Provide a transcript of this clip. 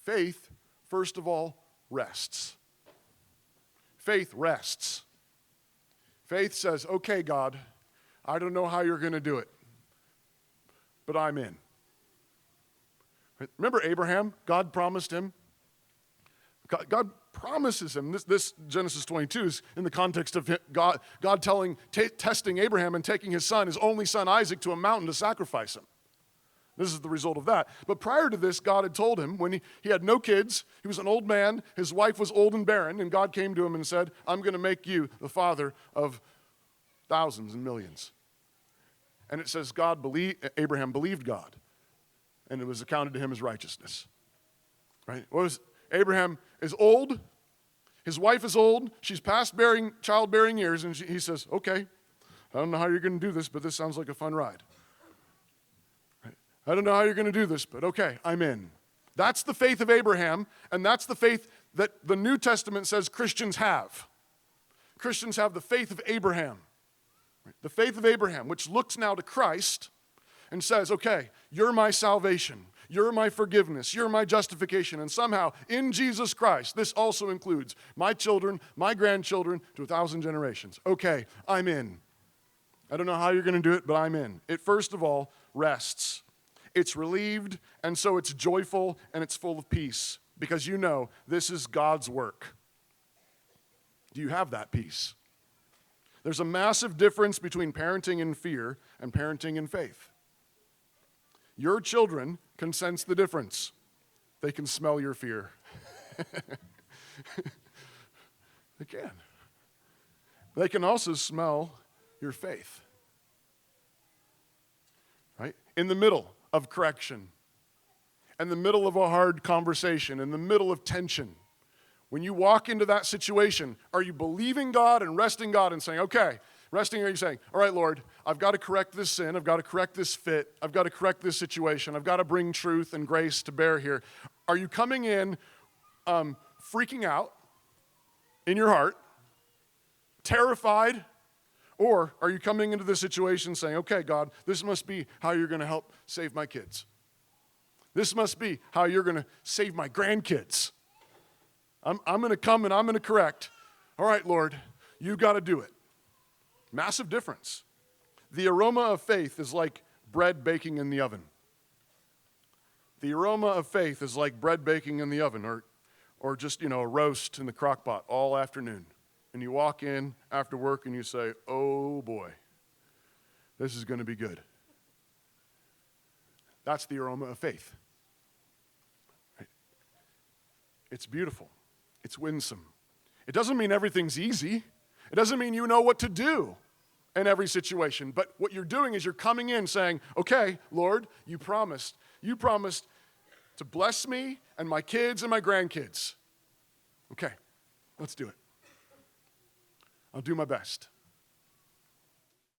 Faith, first of all, rests. Faith rests. Faith says, okay, God, I don't know how you're going to do it, but I'm in. Remember Abraham? God promised him. God promises him. This Genesis 22 is in the context of God testing Abraham and taking his son, his only son Isaac, to a mountain to sacrifice him. This is the result of that. But prior to this, God had told him when he had no kids, he was an old man, his wife was old and barren, and God came to him and said, I'm going to make you the father of thousands and millions. And it says Abraham believed God, and it was accounted to him as righteousness. Right? Abraham is old, his wife is old, she's past childbearing years, and he says, okay, I don't know how you're going to do this, but this sounds like a fun ride. I don't know how you're going to do this, but okay, I'm in. That's the faith of Abraham, and that's the faith that the New Testament says Christians have. Christians have the faith of Abraham. The faith of Abraham, which looks now to Christ and says, okay, you're my salvation, you're my forgiveness, you're my justification, and somehow in Jesus Christ, this also includes my children, my grandchildren, to 1,000 generations. Okay, I'm in. I don't know how you're going to do it, but I'm in. It first of all rests. It's relieved, and so it's joyful, and it's full of peace, because you know this is God's work. Do you have that peace? There's a massive difference between parenting in fear and parenting in faith. Your children can sense the difference. They can smell your fear. They can. They can also smell your faith. Right? In the middle of correction, in the middle of a hard conversation, in the middle of tension, when you walk into that situation, are you believing God and resting God and saying, okay, resting, are you saying, all right, Lord, I've got to correct this sin, I've got to correct this fit, I've got to correct this situation, I've got to bring truth and grace to bear here. Are you coming in freaking out in your heart, terrified, or are you coming into this situation saying, okay, God, this must be how you're going to help save my kids. This must be how you're going to save my grandkids. I'm going to come and I'm going to correct. All right, Lord, you got to do it. Massive difference. The aroma of faith is like bread baking in the oven. The aroma of faith is like bread baking in the oven or just, a roast in the crock pot all afternoon. And you walk in after work and you say, oh boy, this is going to be good. That's the aroma of faith. Right? It's beautiful. It's winsome. It doesn't mean everything's easy. It doesn't mean you know what to do in every situation. But what you're doing is you're coming in saying, okay, Lord, you promised to bless me and my kids and my grandkids. Okay, let's do it. I'll do my best.